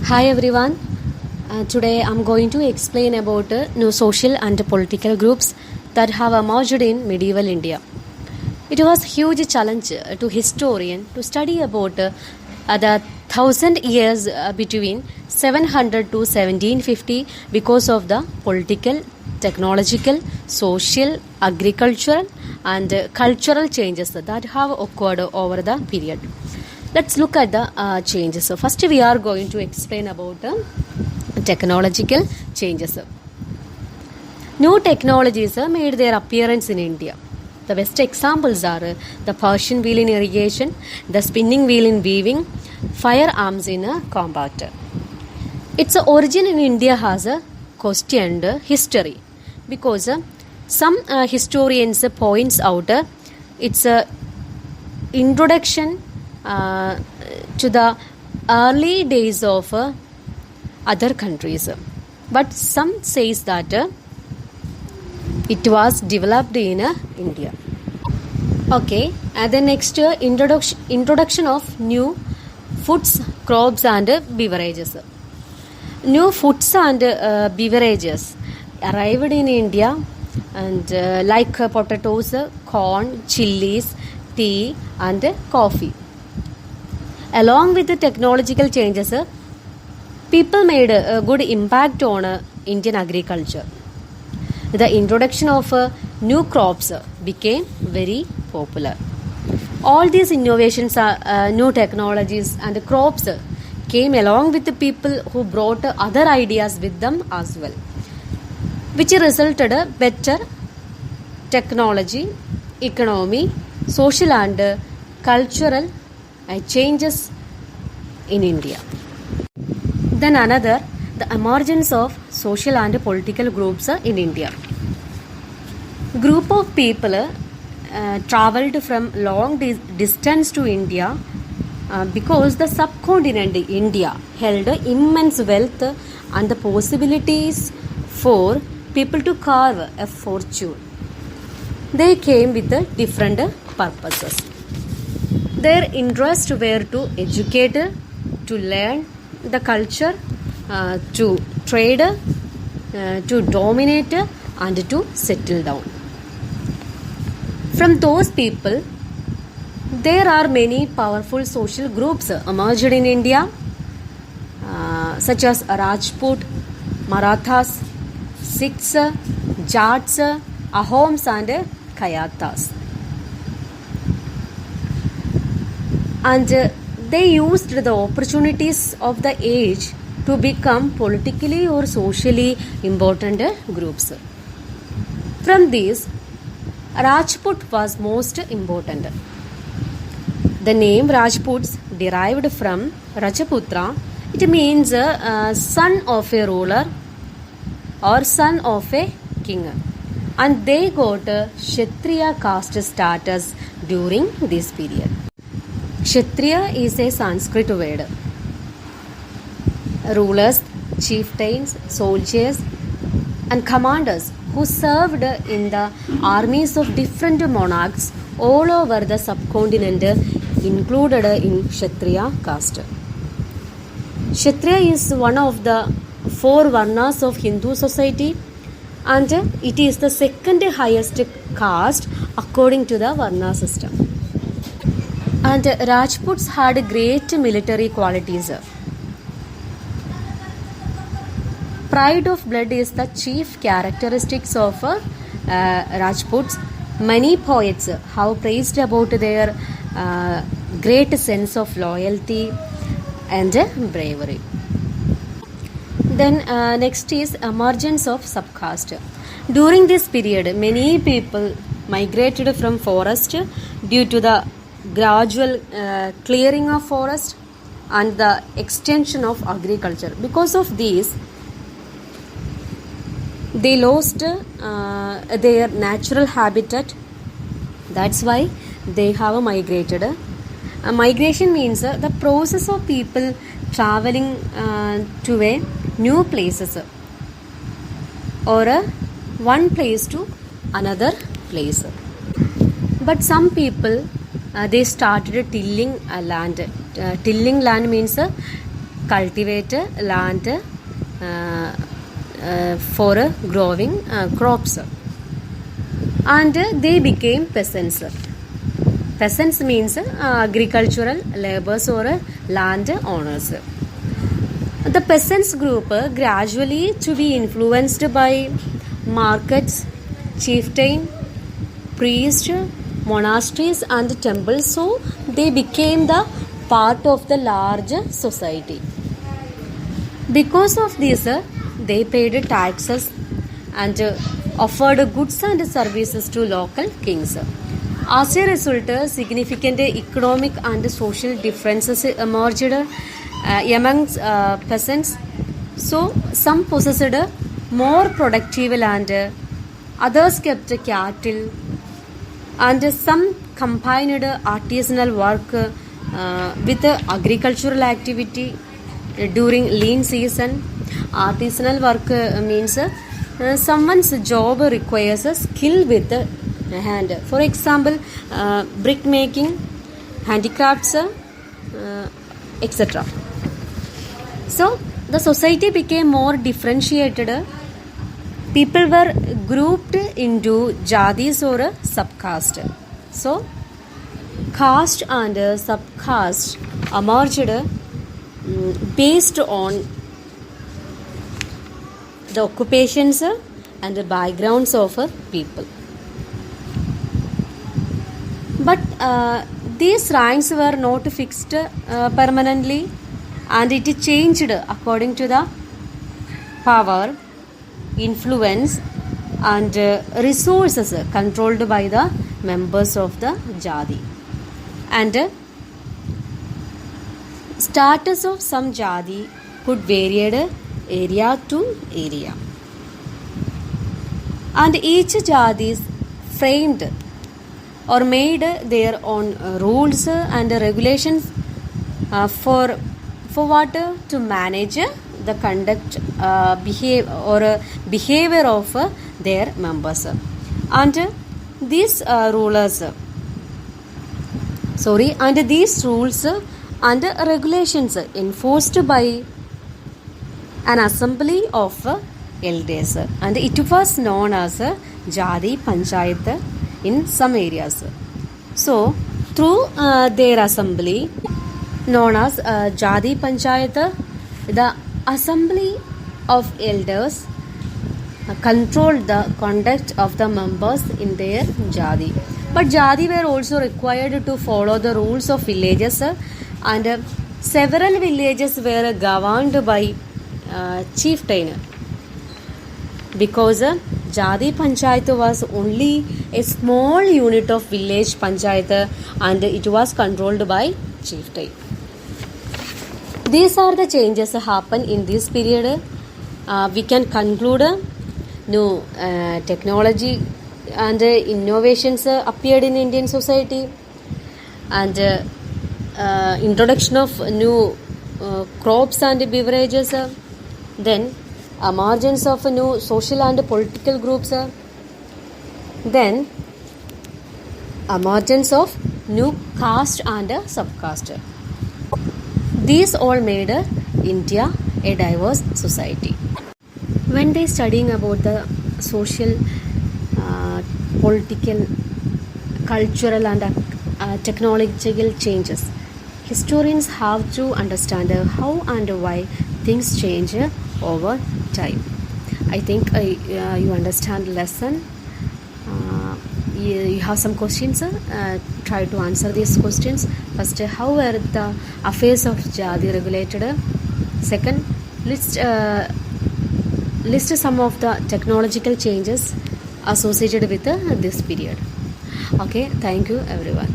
Hi everyone. Today I'm going to explain about new social and political groups that have emerged in medieval India. It was a huge challenge to historian to study about the 1,000 years between 700 to 1750 because of the political, technological, social, agricultural and cultural changes that have occurred over the period. Let's look at the changes. So first we are going to explain about technological changes. New technologies made their appearance in India. The best examples are the Persian wheel in irrigation, the spinning wheel in weaving, firearms in combat. Its origin in India has a questioned history because some historians points out its introduction to the early days of other countries, but some says that it was developed in India. Okay, and the next introduction of new foods, crops and beverages. New foods and beverages arrived in India and like potatoes, corn, chilies, tea and coffee. Along with the technological changes, people made a good impact on Indian agriculture. The introduction of new crops became very popular. All these innovations, new technologies and crops came along with the people who brought other ideas with them as well, which resulted better technology, economy, social and cultural changes in India. Then another, the emergence of social and political groups in India. Group of people travelled from long distance to India because the subcontinent India held immense wealth and the possibilities for people to carve a fortune. They came with different purposes. Their interests were to educate, to learn the culture, to trade, to dominate and to settle down. From those people, there are many powerful social groups emerged in India, such as Rajput, Marathas, Sikhs, Jats, Ahoms and Kayatas. And they used the opportunities of the age to become politically or socially important groups. From these, Rajput was most important. The name Rajputs derived from Rajaputra. It means son of a ruler or son of a king. And they got Kshatriya caste status during this period. Kshatriya is a Sanskrit word. Rulers, chieftains, soldiers and commanders who served in the armies of different monarchs all over the subcontinent included in Kshatriya caste. Kshatriya is one of the four Varnas of Hindu society and it is the second highest caste according to the Varna system. And Rajputs had great military qualities. Pride of blood is the chief characteristics of Rajputs. Many poets have praised about their great sense of loyalty and bravery. Then next is emergence of subcaste. During this period, many people migrated from forest due to the gradual clearing of forest and the extension of agriculture. Because of these, they lost their natural habitat. That's why they have migrated. Migration means the process of people traveling to a new places or one place to another place. But some people they started tilling land. Tilling land means cultivate land for growing crops, and they became peasants. Peasants means agricultural laborers or land owners. The peasants group gradually to be influenced by markets, chieftain, priests, monasteries and temples, so they became the part of the large society. Because of this, they paid taxes and offered goods and services to local kings. As a result, significant economic and social differences emerged amongst peasants. So, some possessed more productive land, others kept cattle, and some combined artisanal work with agricultural activity during lean season. Artisanal work means someone's job requires a skill with the hand. For example, brick making, handicrafts, etc. So the society became more differentiated. People were grouped into jadis or subcaste. So caste and subcaste emerged based on the occupations and the backgrounds of people. But these ranks were not fixed permanently, and it changed according to the power, influence and resources controlled by the members of the jadi. And status of some jadi could vary area to area, and each jadi is framed or made their own rules and regulations for what to manage the conduct behavior of their members. And these rules and regulations enforced by an assembly of elders, and it was known as jadi panchayat in some areas. So through their assembly known as jadi panchayat, the assembly of elders controlled the conduct of the members in their jadi. But jadi were also required to follow the rules of villages, and several villages were governed by chieftain, because jadi panchayat was only a small unit of village panchayat and it was controlled by chieftain. These are the changes happen in this period. We can conclude new technology and innovations appeared in Indian society, and introduction of new crops and beverages, then emergence of new social and political groups, then emergence of new caste and subcaste. These all made India a diverse society. When they studying about the social, political, cultural and technological changes, historians have to understand how and why things change over time. I think you understand the lesson. You have some questions. Try to answer these questions. First, how were the affairs of jadi regulated? Second, list some of the technological changes associated with this period. Okay, thank you everyone.